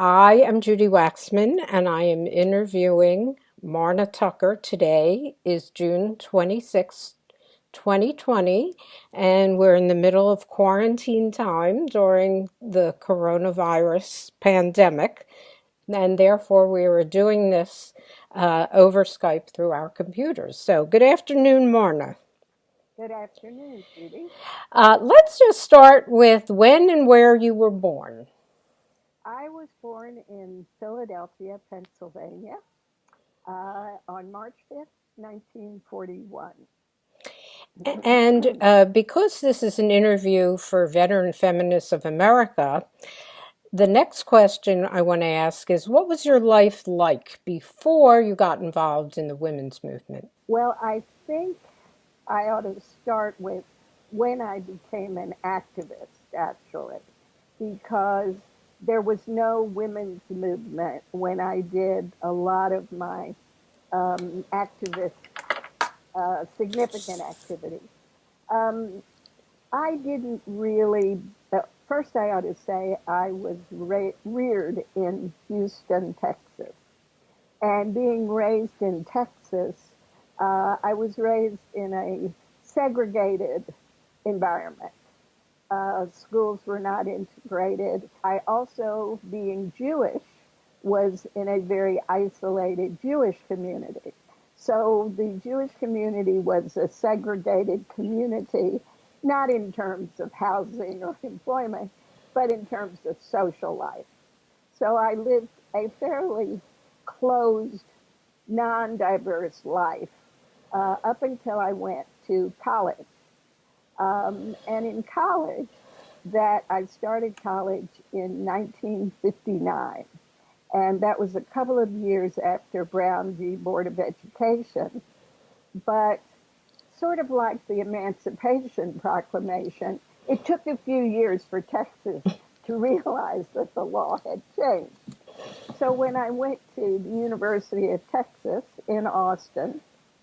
I am Judy Waxman, and I am interviewing Marna Tucker. Today is June 26th, 2020, and we're in the middle of quarantine time during the coronavirus pandemic, and therefore we are doing this over Skype through our computers. So, good afternoon, Marna. Good afternoon, Judy. Let's just start with when and where you were born. I was born in Philadelphia, Pennsylvania, on March 5th, 1941. And because this is an interview for Veteran Feminists of America, the next question I want to ask is what was your life like before you got involved in the women's movement? Well, I think I ought to start with when I became an activist, actually, because there was no women's movement when I did a lot of my activist, significant activities. Um, I didn't really. First, I ought to say I was reared in Houston, Texas. And being raised in Texas, I was raised in a segregated environment. Schools were not integrated. I also, being Jewish, was in a very isolated Jewish community. So the Jewish community was a segregated community, not in terms of housing or employment, but in terms of social life. So I lived a fairly closed, non diverse life up until I went to college. And in college, that I started college in 1959. And that was a couple of years after Brown v. Board of Education. But sort of like the Emancipation Proclamation, it took a few years for Texas to realize that the law had changed. So when I went to the University of Texas in Austin,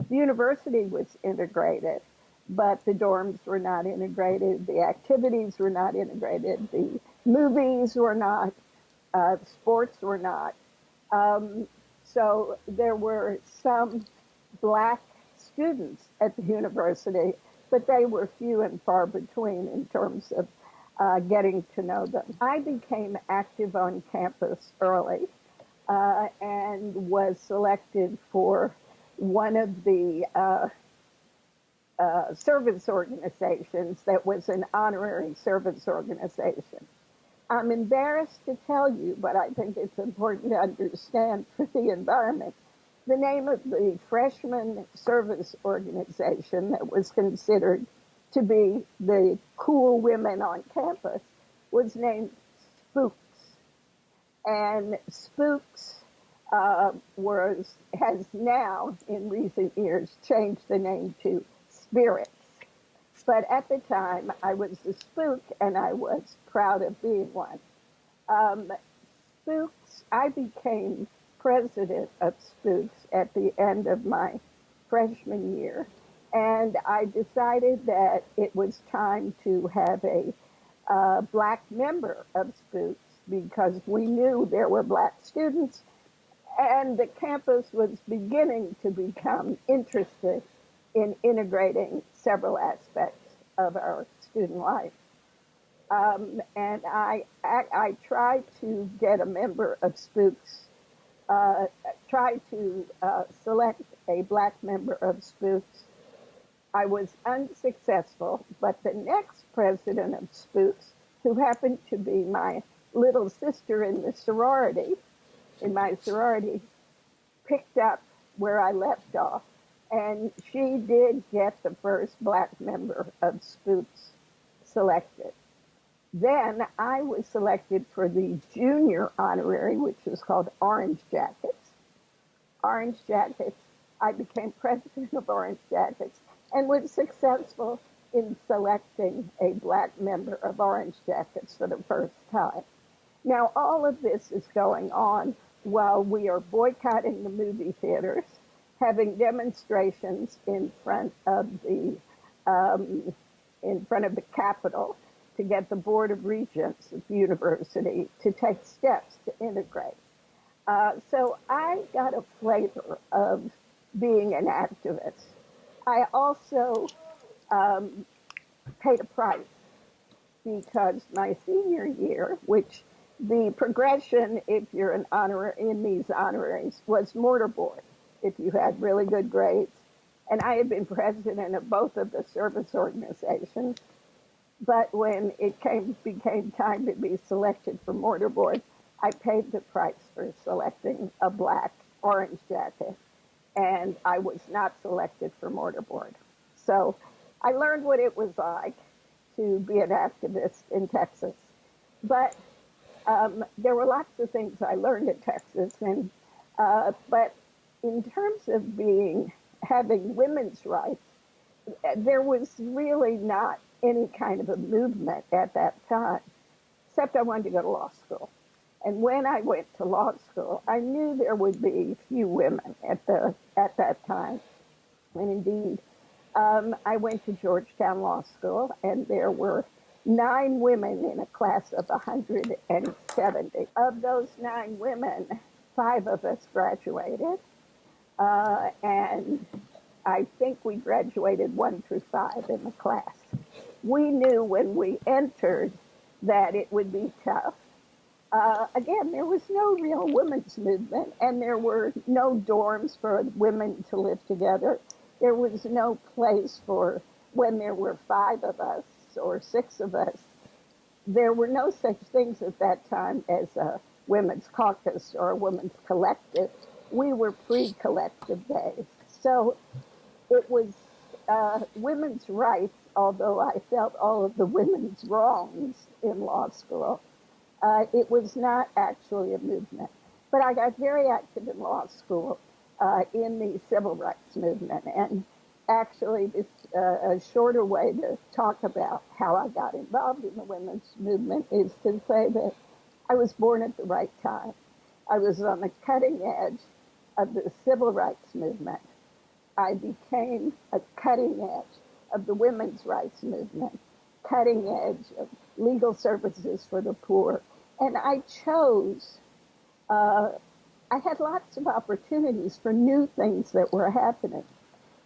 the university was integrated, but the dorms were not integrated, the activities were not integrated, the movies were not, sports were not. Um, so there were some black students at the university, but they were few and far between in terms of getting to know them. I became active on campus early and was selected for one of the service organizations that was an honorary service organization. I'm embarrassed to tell you, but I think it's important to understand for the environment. The name of the freshman service organization that was considered to be the cool women on campus was named Spooks. And Spooks has now, in recent years, changed the name to Spirits. But at the time, I was a spook, and I was proud of being one. Um, Spooks, I became president of Spooks at the end of my freshman year, and I decided that it was time to have a black member of Spooks because we knew there were black students, and the campus was beginning to become interested in integrating several aspects of our student life. And I tried to get a member of Spooks, uh, tried to select a black member of Spooks. I was unsuccessful, but the next president of Spooks, who happened to be my little sister in the sorority, in my sorority, picked up where I left off. And she did get the first black member of Spooks selected. Then I was selected for the junior honorary, which was called Orange Jackets. Orange Jackets, I became president of Orange Jackets and was successful in selecting a black member of Orange Jackets for the first time. Now, all of this is going on while we are boycotting the movie theaters, having demonstrations um, in front of the Capitol, to get the Board of Regents of the university to take steps to integrate. So I got a flavor of being an activist. I also um, paid a price because my senior year, which the progression, if you're an honor in these honoraries, was mortarboard if you had really good grades. And I had been president of both of the service organizations. But when it became time to be selected for mortarboard, I paid the price for selecting a black orange jacket, and I was not selected for mortarboard. So I learned what it was like to be an activist in Texas. But there were lots of things I learned in Texas, and but in terms of having women's rights, there was really not any kind of a movement at that time, except I wanted to go to law school. And when I went to law school, I knew there would be few women at that time. And indeed, I went to Georgetown Law School, and there were 9 women in a class of 170. Of those 9 women, 5 of us graduated, and I think we graduated 1 through 5 in the class. We knew when we entered that it would be tough. Again, there was no real women's movement, and there were no dorms for women to live together. There was no place for when there were 5 of us or 6 of us. There were no such things at that time as a women's caucus or a women's collective. We were pre-collective days. So it was women's rights, although I felt all of the women's wrongs in law school. It was not actually a movement. But I got very active in law school in the civil rights movement. And actually, this a shorter way to talk about how I got involved in the women's movement is to say that I was born at the right time. I was on the cutting edge of the civil rights movement. I became a cutting edge of the women's rights movement, cutting edge of legal services for the poor. And I chose, I had lots of opportunities for new things that were happening.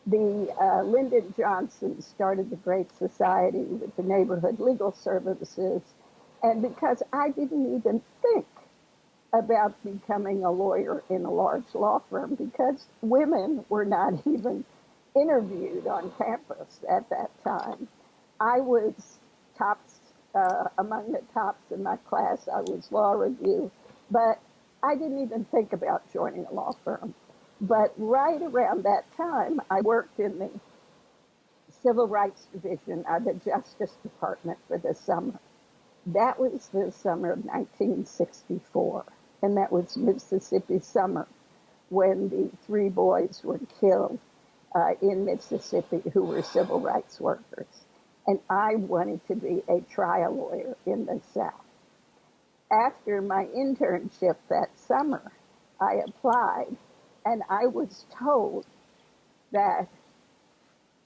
Lyndon Johnson started the Great Society with the neighborhood legal services. And because I didn't even think about becoming a lawyer in a large law firm, because women were not even interviewed on campus at that time. I was tops, among the tops in my class. I was law review, but I didn't even think about joining a law firm. But right around that time, I worked in the Civil Rights Division of the Justice Department for the summer. That was the summer of 1964, and that was Mississippi summer when the 3 boys were killed in Mississippi who were civil rights workers. And I wanted to be a trial lawyer in the South. After my internship that summer, I applied, and I was told that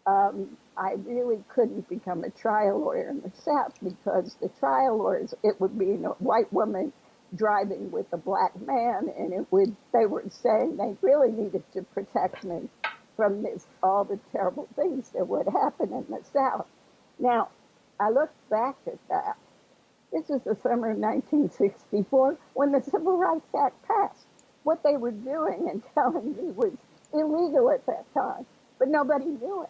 I really couldn't become a trial lawyer in the South because the trial lawyers, it would be a white woman driving with a black man, and they were saying they really needed to protect me from all the terrible things that would happen in the South. Now, I look back at that. This is the summer of 1964 when the Civil Rights Act passed. What they were doing and telling me was illegal at that time, but nobody knew it.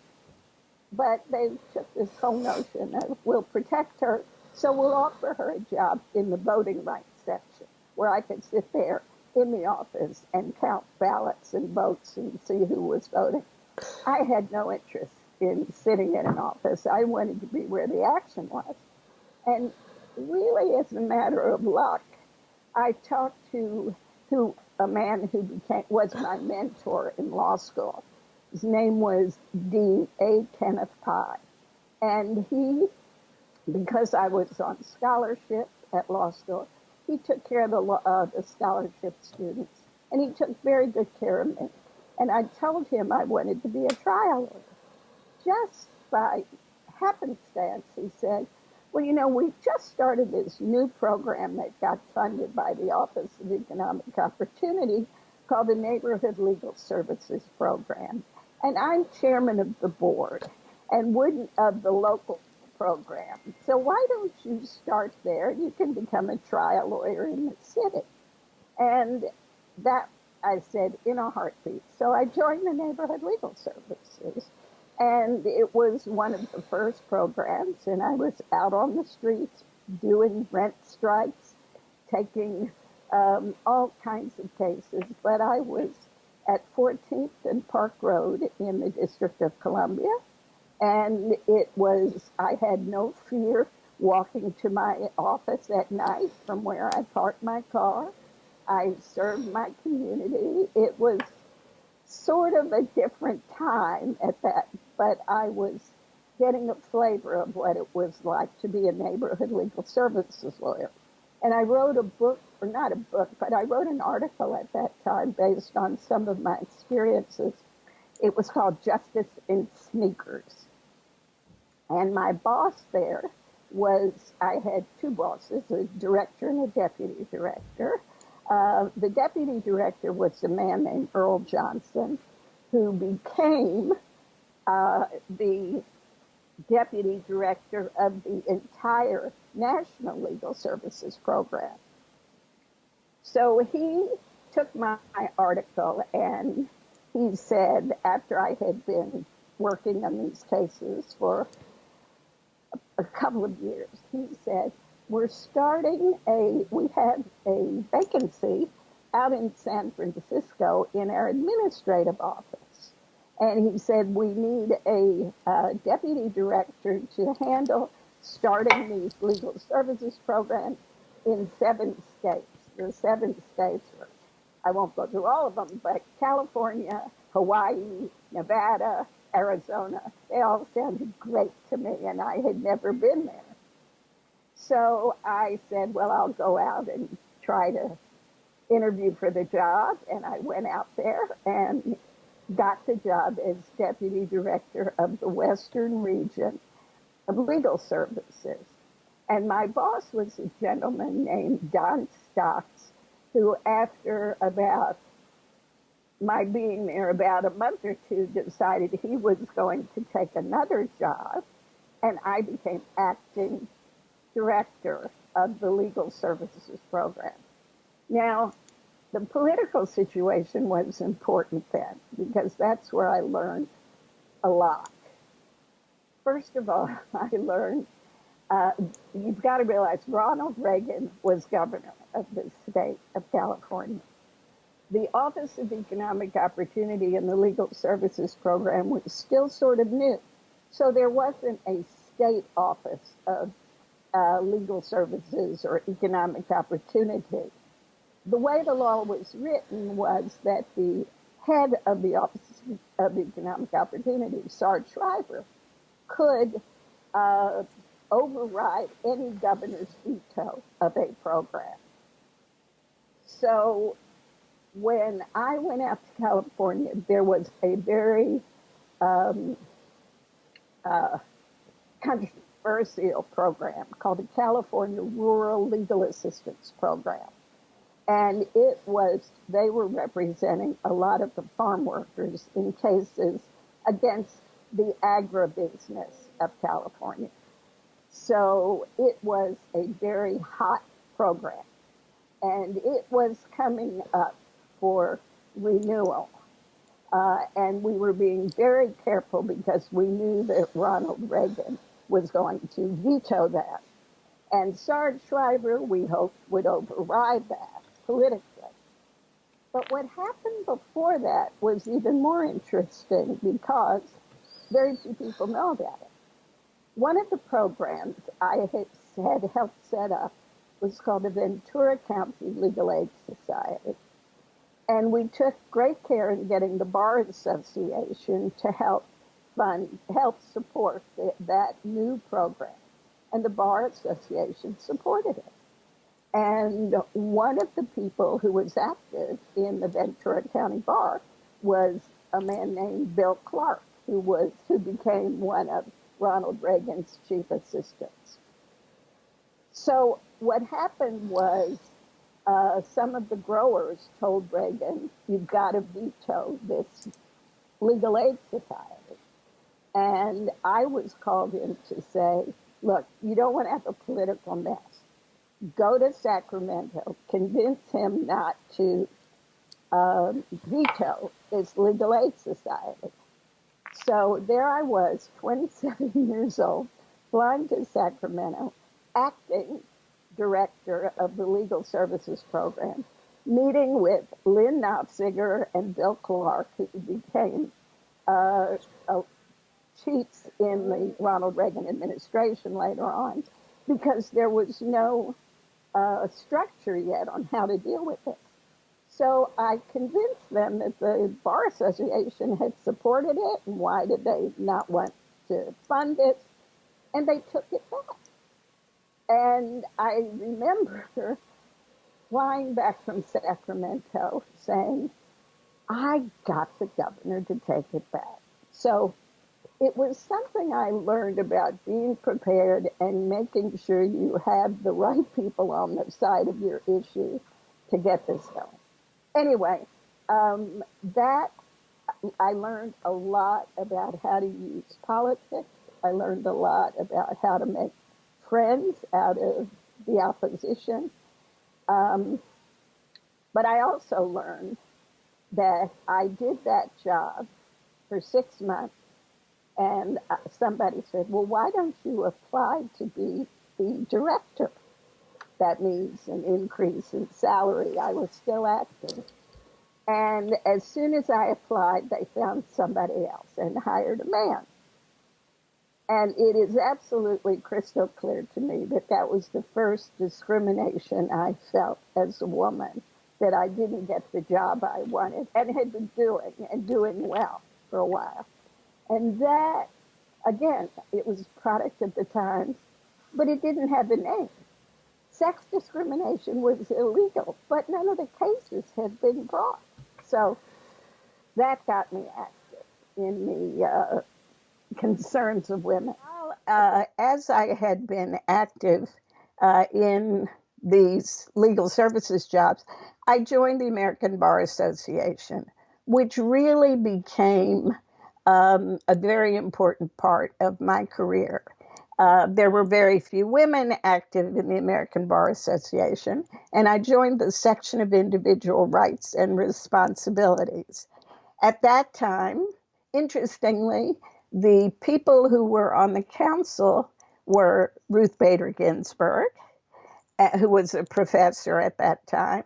But they took this whole notion of we'll protect her, so we'll offer her a job in the voting rights section where I could sit there in the office and count ballots and votes and see who was voting. I had no interest in sitting in an office. I wanted to be where the action was. And really, as a matter of luck, I talked to a man who was my mentor in law school. His name was Dean A. Kenneth Pye. And he, because I was on scholarship at law school, he took care of the scholarship students. And he took very good care of me. And I told him I wanted to be a trial lawyer. Just by happenstance, he said, Well, we just started this new program that got funded by the Office of Economic Opportunity called the Neighborhood Legal Services Program. And I'm chairman of the board and wouldn't of the local program. So why don't you start there? You can become a trial lawyer in the city. And that, I said, in a heartbeat. So I joined the Neighborhood Legal Services. And it was one of the first programs, and I was out on the streets doing rent strikes, taking all kinds of cases. But I was at 14th and Park Road in the District of Columbia, and I had no fear walking to my office at night from where I parked my car. I served my community. It was sort of a different time at that, but I was getting a flavor of what it was like to be a neighborhood legal services lawyer. And I wrote a book, or not a book, but I wrote an article at that time based on some of my experiences. It was called Justice in Sneakers. And my boss there I had two bosses, a director and a deputy director. The deputy director was a man named Earl Johnson, who became the deputy director of the entire National Legal Services Program. So he took my article and he said, after I had been working on these cases for a couple of years, he said, we have a vacancy out in San Francisco in our administrative office. And he said, we need a deputy director to handle starting these legal services programs in 7 states. The 7 states were, I won't go through all of them, but California, Hawaii, Nevada, Arizona, they all sounded great to me, and I had never been there. So I said, well, I'll go out and try to interview for the job. And I went out there and got the job as deputy director of the Western region of legal services. And my boss was a gentleman named Don Stocks, who after about my being there about a month or two decided he was going to take another job. And I became acting director of the legal services program. Now, the political situation was important then because that's where I learned a lot. First of all, I learned, you've got to realize Ronald Reagan was governor of the state of California. The Office of Economic Opportunity and the Legal Services Program was still sort of new. So there wasn't a state office of legal services or economic opportunity. The way the law was written was that the head of the Office of Economic Opportunity, Sarge Shriver, could override any governor's veto of a program. So when I went out to California, there was a very controversial program called the California Rural Legal Assistance Program. And they were representing a lot of the farm workers in cases against the agribusiness of California. So it was a very hot program. And it was coming up for renewal. And we were being very careful because we knew that Ronald Reagan was going to veto that. And Sarge Shriver, we hoped, would override that politically. But what happened before that was even more interesting because very few people know about it. One of the programs I had helped set up was called the Ventura County Legal Aid Society. And we took great care in getting the Bar Association to help support that new program. And the Bar Association supported it. And one of the people who was active in the Ventura County Bar was a man named Bill Clark, who became one of Ronald Reagan's chief assistants. So what happened was some of the growers told Reagan, "You've got to veto this legal aid society." And I was called in to say, look, you don't want to have a political mess. Go to Sacramento, convince him not to veto this legal aid society. So there I was, 27 years old, flying to Sacramento, acting director of the Legal Services Program, meeting with Lynn Knopfziger and Bill Clark, who became uh, chiefs in the Ronald Reagan administration later on, because there was no structure yet on how to deal with it. So I convinced them that the Bar Association had supported it, and why did they not want to fund it? And they took it back. And I remember flying back from Sacramento saying, I got the governor to take it back. So it was something I learned about being prepared and making sure you have the right people on the side of your issue to get this going. Anyway, that I learned a lot about how to use politics. I learned a lot about how to make friends out of the opposition. But I also learned that I did that job for 6 months, and somebody said, well, why don't you apply to be the director? That means an increase in salary. I was still acting. And as soon as I applied, they found somebody else and hired a man. And it is absolutely crystal clear to me that that was the first discrimination I felt as a woman, that I didn't get the job I wanted and had been doing well for a while. And that, again, it was a product of the times, but it didn't have a name. Sex discrimination was illegal, but none of the cases had been brought. So that got me active in the concerns of women. As I had been active in these legal services jobs, I joined the American Bar Association, which really became a very important part of my career. There were very few women active in the American Bar Association, and I joined the section of individual rights and responsibilities. At that time, interestingly, the people who were on the council were Ruth Bader Ginsburg, who was a professor at that time,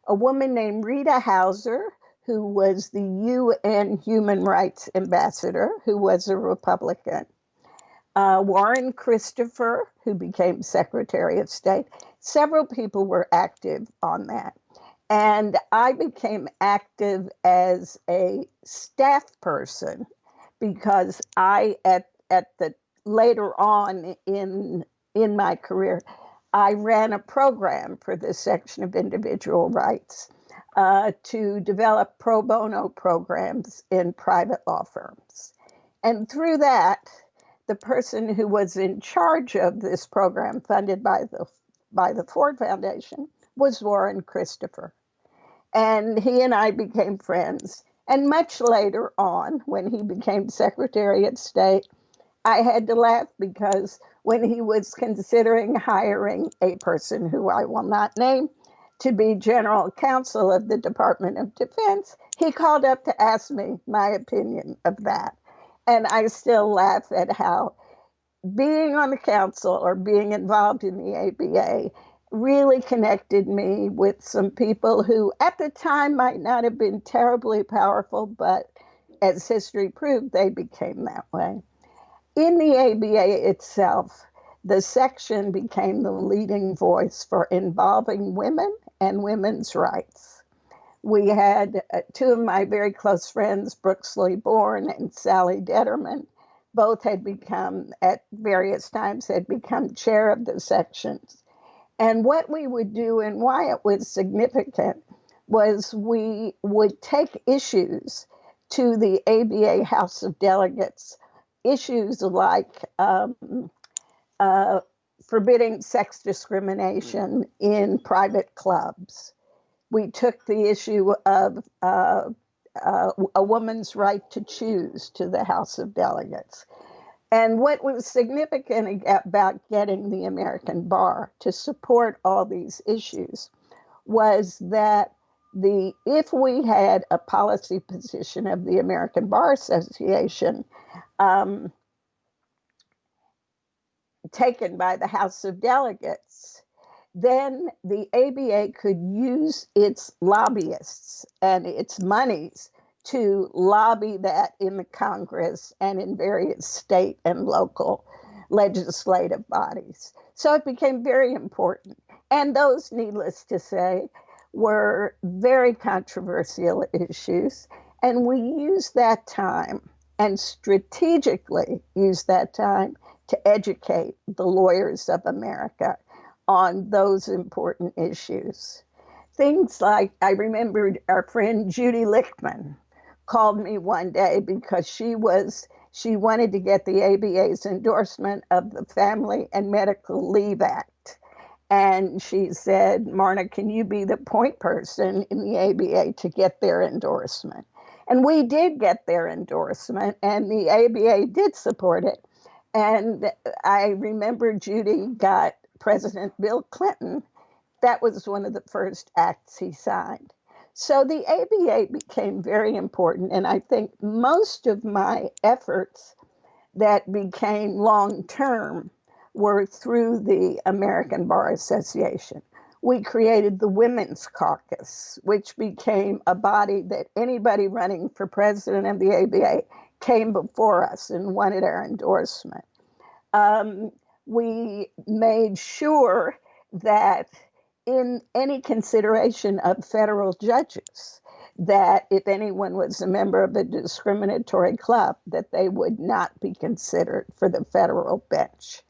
a woman named Rita Hauser, who was the UN Human Rights Ambassador, who was a Republican, Warren Christopher, who became Secretary of State. Several people were active on that. And I became active as a staff person because at the later on in my career, I ran a program for the section of individual rights to develop pro bono programs in private law firms. And through that, the person who was in charge of this program, funded by the Ford Foundation, was Warren Christopher. And he and I became friends. And much later on, when he became Secretary of State, I had to laugh because when he was considering hiring a person who I will not name to be General Counsel of the Department of Defense, he called up to ask me my opinion of that. And I still laugh at how being on the council or being involved in the ABA really connected me with some people who at the time might not have been terribly powerful, but as history proved, they became that way. In the ABA itself, the section became the leading voice for involving women and women's rights. We had two of my very close friends, Brooksley Bourne and Sally Detterman. Both had become, at various times, had become chair of the sections. And what we would do and why it was significant was we would take issues to the ABA House of Delegates, issues like, for forbidding sex discrimination in private clubs. We took the issue of a woman's right to choose to the House of Delegates. And what was significant about getting the American bar to support all these issues was that if we had a policy position of the American Bar Association um, taken by the House of Delegates, then the ABA could use its lobbyists and its monies to lobby that in the Congress and in various state and local legislative bodies. So it became very important. And those, needless to say, were very controversial issues. And we used that time and strategically used that time to educate the lawyers of America on those important issues. Things like, I remembered our friend Judy Lichtman called me one day because she wanted to get the ABA's endorsement of the Family and Medical Leave Act. And she said, Marna, can you be the point person in the ABA to get their endorsement? And we did get their endorsement, and the ABA did support it. And I remember Judy got President Bill Clinton. That was one of the first acts he signed. So the ABA became very important. And I think most of my efforts that became long term were through the American Bar Association. We created the Women's Caucus, which became a body that anybody running for president of the ABA came before us and wanted our endorsement. Um, we made sure that in any consideration of federal judges, that if anyone was a member of a discriminatory club, that they would not be considered for the federal bench.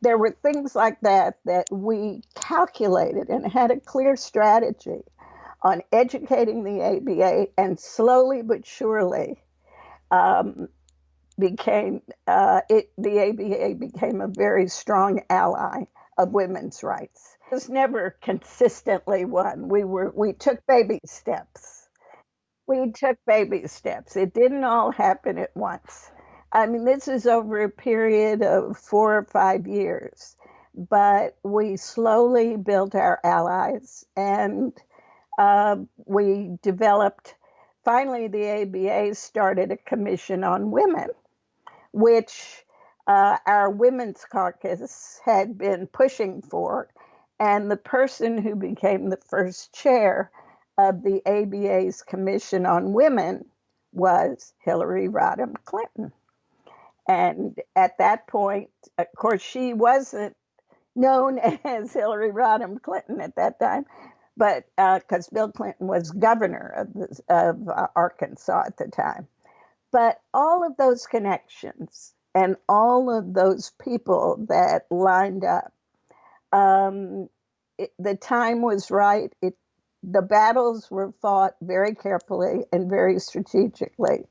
There were things like that that we calculated and had a clear strategy on educating the ABA, and slowly but surely um, the ABA became a very strong ally of women's rights. It was never consistently one. We took baby steps. We took baby steps. It didn't all happen at once. I mean, this is over a period of 4 or 5 years, but we slowly built our allies, and we developed. Finally, the ABA started a commission on women, which our Women's Caucus had been pushing for. And the person who became the first chair of the ABA's Commission on Women was Hillary Rodham Clinton. And at that point, of course, she wasn't known as Hillary Rodham Clinton at that time, but because Bill Clinton was governor of Arkansas at the time. But all of those connections and all of those people that lined up, the time was right. The battles were fought very carefully and very strategically.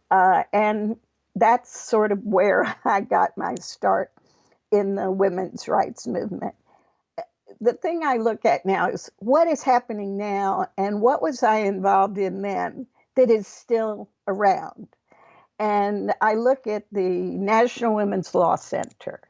And that's sort of where I got my start in the women's rights movement. The thing I look at now is what is happening now and what was I involved in then that is still around. And I look at the National Women's Law Center,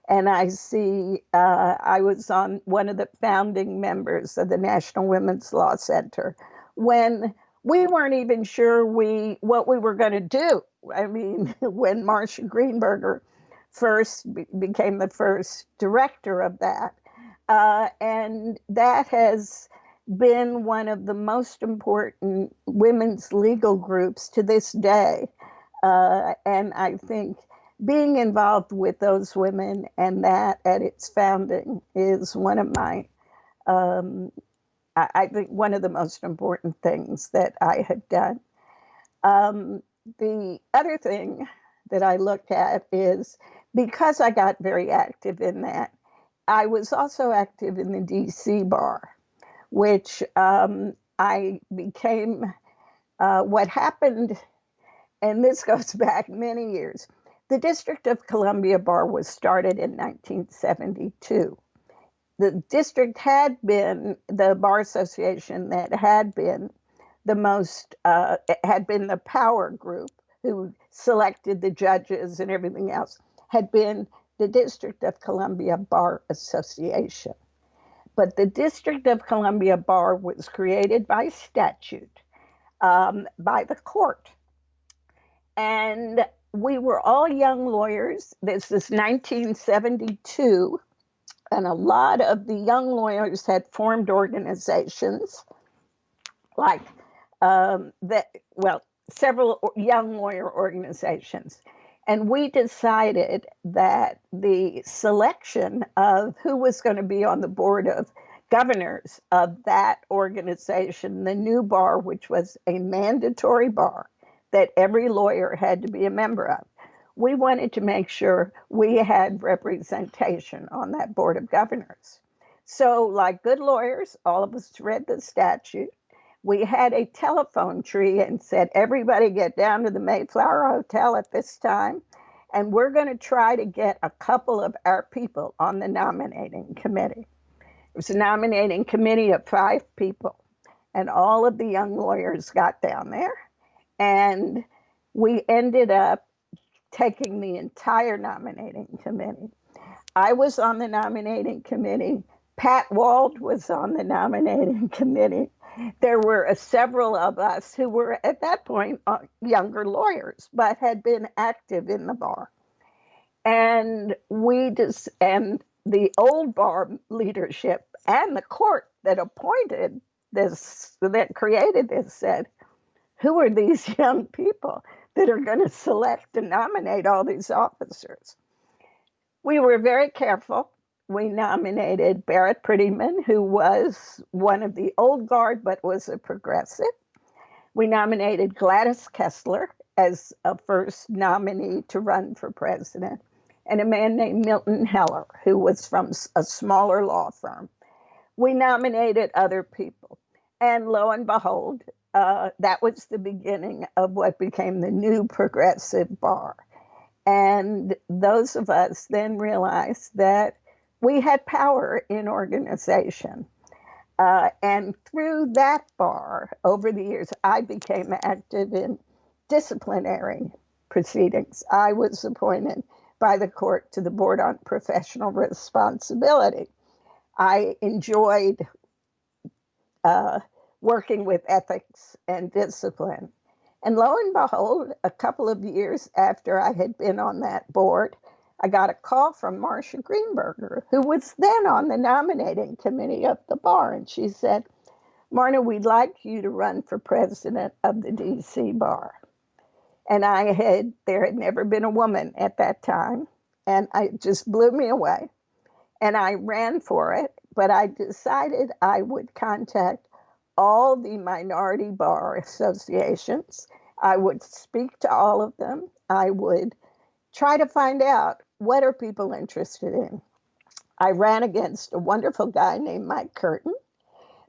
and I see I was on one of the founding members of the National Women's Law Center when we weren't even sure what we were going to do. I mean, when Marcia Greenberger first became the first director of that, and that has been one of the most important women's legal groups to this day. And I think being involved with those women and that at its founding is one of my, I think, one of the most important things that I have done. The other thing that I look at is because I got very active in that, I was also active in the DC bar, which I became what happened, and this goes back many years. The District of Columbia Bar was started in 1972. The district had been the bar association that had been the most, had been the power group who selected the judges and everything else, had been the District of Columbia Bar Association. But the District of Columbia Bar was created by statute by the court. And we were all young lawyers. This is 1972, and a lot of the young lawyers had formed organizations like several young lawyer organizations. And we decided that the selection of who was going to be on the board of governors of that organization, the new bar, which was a mandatory bar that every lawyer had to be a member of, we wanted to make sure we had representation on that board of governors. So, like good lawyers, all of us read the statute. We had a telephone tree and said, everybody get down to the Mayflower Hotel at this time, and we're going to try to get a couple of our people on the nominating committee. It was a nominating committee of 5 people, and all of the young lawyers got down there, and we ended up taking the entire nominating committee. I was on the nominating committee. Pat Wald was on the nominating committee. There were several of us who were at that point younger lawyers, but had been active in the bar. And and the old bar leadership and the court that appointed this, that created this, said, who are these young people that are going to select and nominate all these officers? We were very careful. We nominated Barrett Prettyman, who was one of the old guard but was a progressive. We nominated Gladys Kessler as a first nominee to run for president, and a man named Milton Heller, who was from a smaller law firm. We nominated other people, and lo and behold, that was the beginning of what became the new progressive bar. And those of us then realized that we had power in organization. And through that bar, over the years, I became active in disciplinary proceedings. I was appointed by the court to the Board on Professional Responsibility. I enjoyed working with ethics and discipline. And lo and behold, a couple of years after I had been on that board, I got a call from Marcia Greenberger, who was then on the nominating committee of the bar. And she said, Marna, we'd like you to run for president of the DC bar. And there had never been a woman at that time. And it just blew me away. And I ran for it, but I decided I would contact all the minority bar associations. I would speak to all of them. I would try to find out, what are people interested in? I ran against a wonderful guy named Mike Curtin,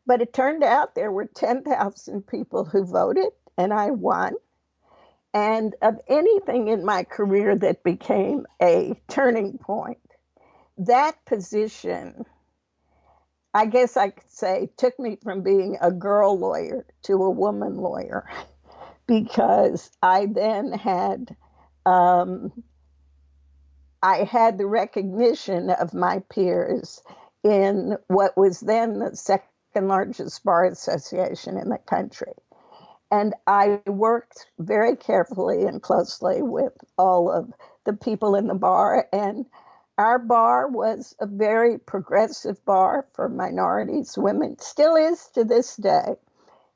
but it turned out there were 10,000 people who voted, and I won. And of anything in my career that became a turning point, that position, I guess I could say, took me from being a girl lawyer to a woman lawyer, because I then had the recognition of my peers in what was then the second largest bar association in the country. And I worked very carefully and closely with all of the people in the bar. And our bar was a very progressive bar for minorities, women, still is to this day.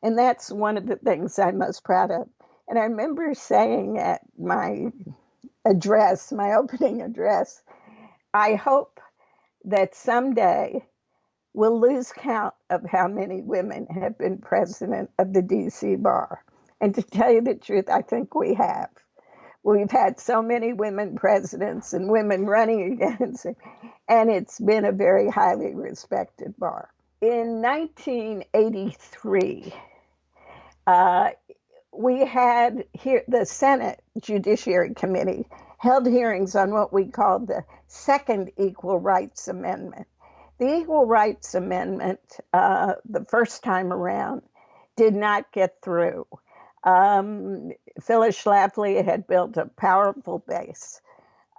And that's one of the things I'm most proud of. And I remember saying at my address, my opening address, I hope that someday we'll lose count of how many women have been president of the DC bar. And to tell you the truth, I think we have. We've had so many women presidents and women running against it, and it's been a very highly respected bar. In 1983, we had here the Senate Judiciary Committee held hearings on what we called the Second Equal Rights Amendment. The Equal Rights Amendment, the first time around, did not get through. Phyllis Schlafly had built a powerful base,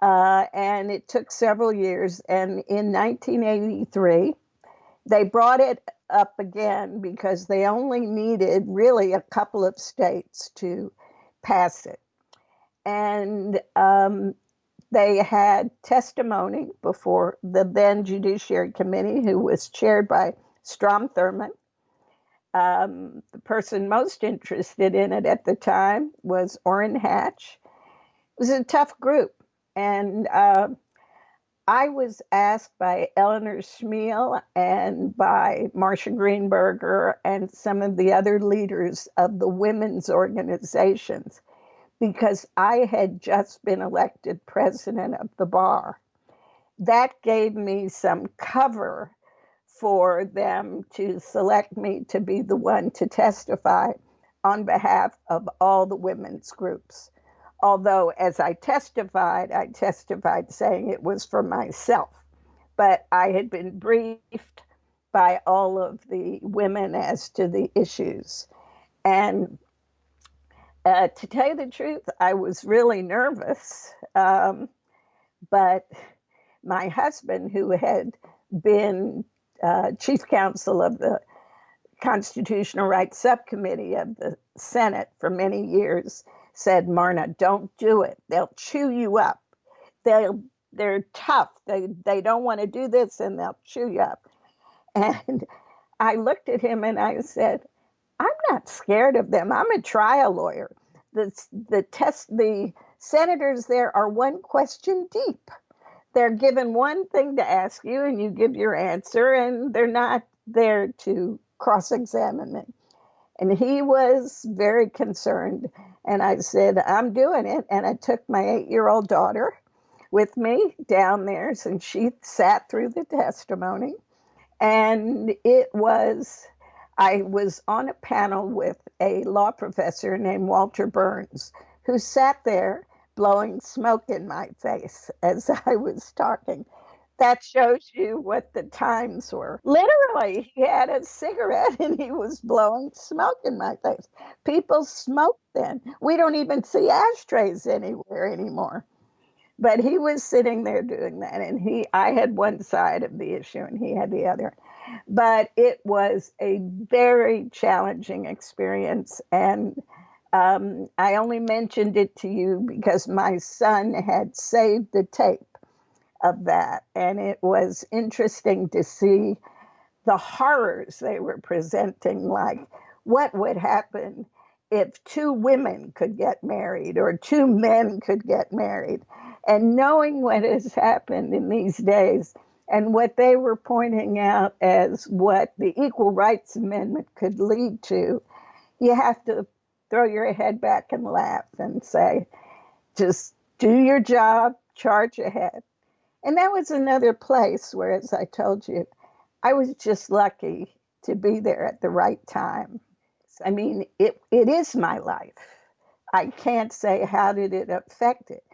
and it took several years. And in 1983, they brought it up again because they only needed really a couple of states to pass it. And they had testimony before the then Judiciary Committee, who was chaired by Strom Thurmond. The person most interested in it at the time was Orrin Hatch. It was a tough group. And I was asked by Eleanor Schmiel and by Marcia Greenberger and some of the other leaders of the women's organizations, because I had just been elected president of the bar. That gave me some cover for them to select me to be the one to testify on behalf of all the women's groups. Although, as I testified saying it was for myself. But I had been briefed by all of the women as to the issues. And to tell you the truth, I was really nervous. But my husband, who had been chief counsel of the Constitutional Rights Subcommittee of the Senate for many years, said, Marna, don't do it. They'll chew you up. They're tough. They don't want to do this, and they'll chew you up. And I looked at him and I said, I'm not scared of them. I'm a trial lawyer. The senators there are one question deep. They're given one thing to ask you, and you give your answer, and they're not there to cross-examine me. And he was very concerned. And I said, I'm doing it. And I took my 8-year-old daughter with me down there, and she sat through the testimony. And I was on a panel with a law professor named Walter Burns, who sat there blowing smoke in my face as I was talking. That shows you what the times were. Literally, he had a cigarette and he was blowing smoke in my face. People smoked then. We don't even see ashtrays anywhere anymore. But he was sitting there doing that, and I had one side of the issue and he had the other. But it was a very challenging experience, and I only mentioned it to you because my son had saved the tape of that, and it was interesting to see the horrors they were presenting, like what would happen if 2 women could get married or 2 men could get married. And knowing what has happened in these days and what they were pointing out as what the Equal Rights Amendment could lead to, you have to throw your head back and laugh and say, just do your job, charge ahead. And that was another place where, as I told you, I was just lucky to be there at the right time. I mean, it is my life. I can't say how did it affect it.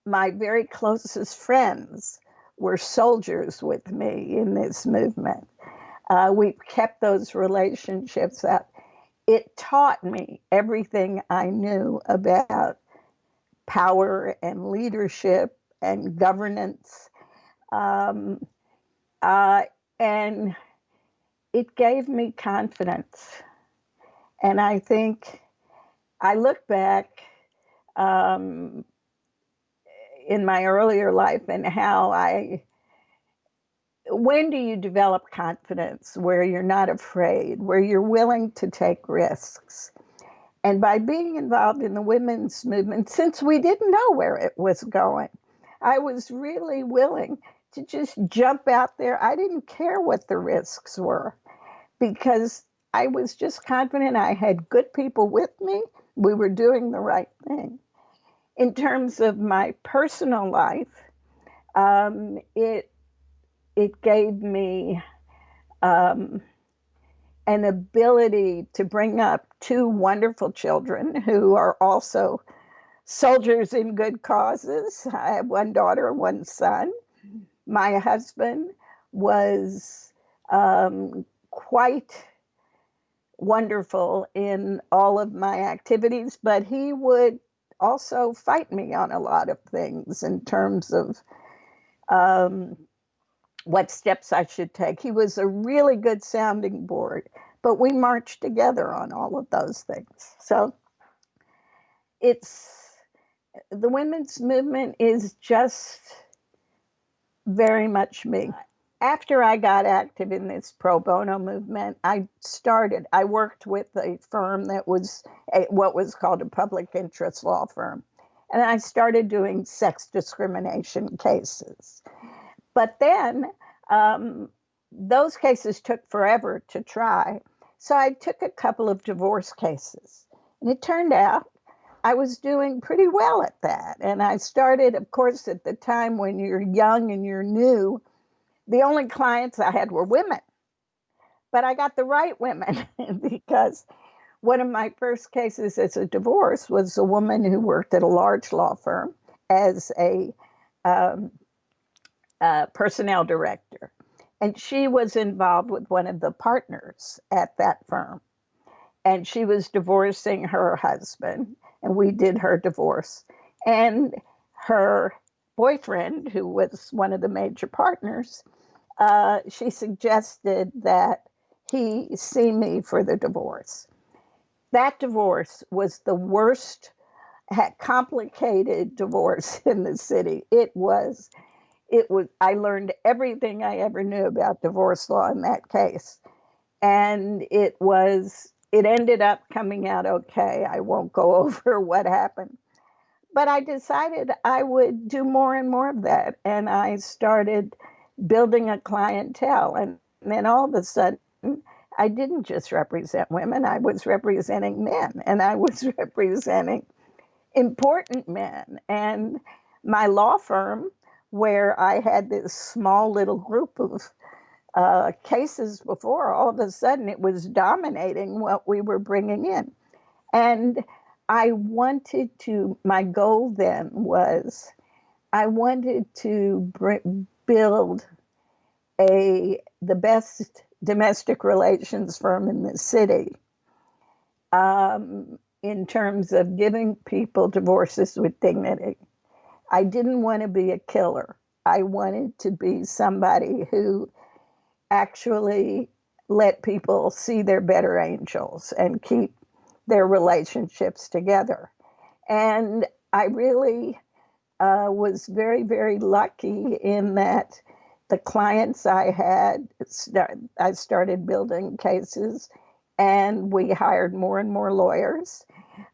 My very closest friends were soldiers with me in this movement. We kept those relationships up. It taught me everything I knew about power and leadership and governance. And it gave me confidence. And I think I look back in my earlier life and when do you develop confidence where you're not afraid, where you're willing to take risks? And by being involved in the women's movement, since we didn't know where it was going, I was really willing to just jump out there. I didn't care what the risks were because I was just confident I had good people with me. We were doing the right thing. In terms of my personal life, it gave me an ability to bring up 2 wonderful children who are also soldiers in good causes. I have one daughter and one son. My husband was quite wonderful in all of my activities, but he would also fight me on a lot of things in terms of um, what steps I should take. He was a really good sounding board, but we marched together on all of those things. So it's the women's movement is just very much me. After I got active in this pro bono movement, I worked with a firm that was what was called a public interest law firm. And I started doing sex discrimination cases. But then those cases took forever to try. So I took a couple of divorce cases. And it turned out I was doing pretty well at that. And I started, of course, at the time when you're young and you're new, the only clients I had were women. But I got the right women because one of my first cases as a divorce was a woman who worked at a large law firm as a um, personnel director. And she was involved with one of the partners at that firm. And she was divorcing her husband, and we did her divorce. And her boyfriend, who was one of the major partners, she suggested that he see me for the divorce. That divorce was the worst, complicated divorce in the city. I learned everything I ever knew about divorce law in that case. And it ended up coming out okay. I won't go over what happened. But I decided I would do more and more of that. And I started building a clientele. And then all of a sudden, I didn't just represent women, I was representing men, and I was representing important men. And my law firm, where I had this small little group of cases before, all of a sudden it was dominating what we were bringing in. And my goal then was I wanted to build the best domestic relations firm in the city in terms of giving people divorces with dignity. I didn't want to be a killer. I wanted to be somebody who actually let people see their better angels and keep their relationships together. And I really was very, very lucky in that the clients I had, I started building cases and we hired more and more lawyers.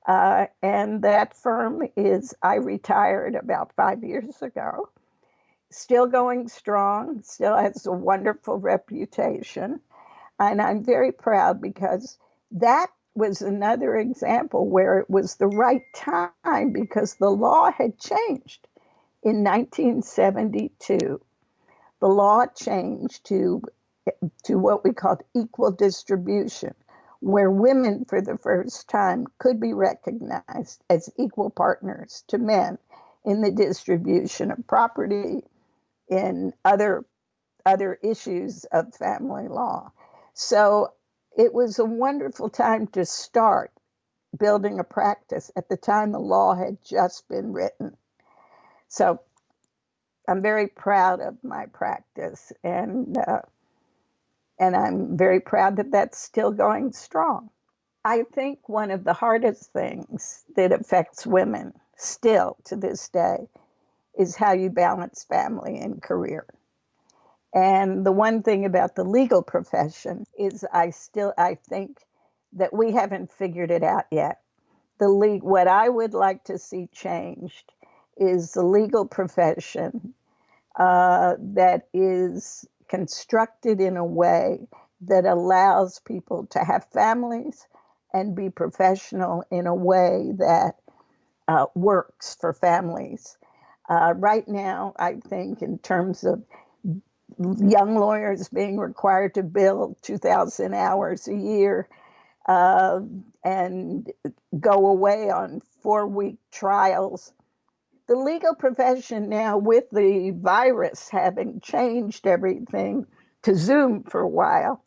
And that firm I retired about 5 years ago, still going strong, still has a wonderful reputation. And I'm very proud because that was another example where it was the right time because the law had changed. In 1972, the law changed to what we called equal distribution, where women for the first time could be recognized as equal partners to men in the distribution of property, in other issues of family law. So it was a wonderful time to start building a practice at the time the law had just been written. So I'm very proud of my practice, and I'm very proud that that's still going strong. I think one of the hardest things that affects women still to this day is how you balance family and career. And the one thing about the legal profession is I think that we haven't figured it out yet. What I would like to see changed is the legal profession that is constructed in a way that allows people to have families and be professional in a way that works for families. Right now, I think in terms of young lawyers being required to bill 2,000 hours a year, uh, and go away on 4-week trials. The legal profession now, with the virus having changed everything to Zoom for a while,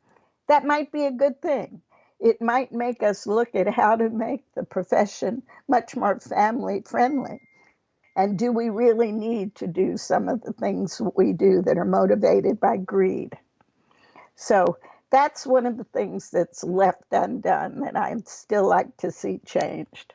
that might be a good thing. It might make us look at how to make the profession much more family friendly. And do we really need to do some of the things we do that are motivated by greed? So that's one of the things that's left undone that I'd still like to see changed.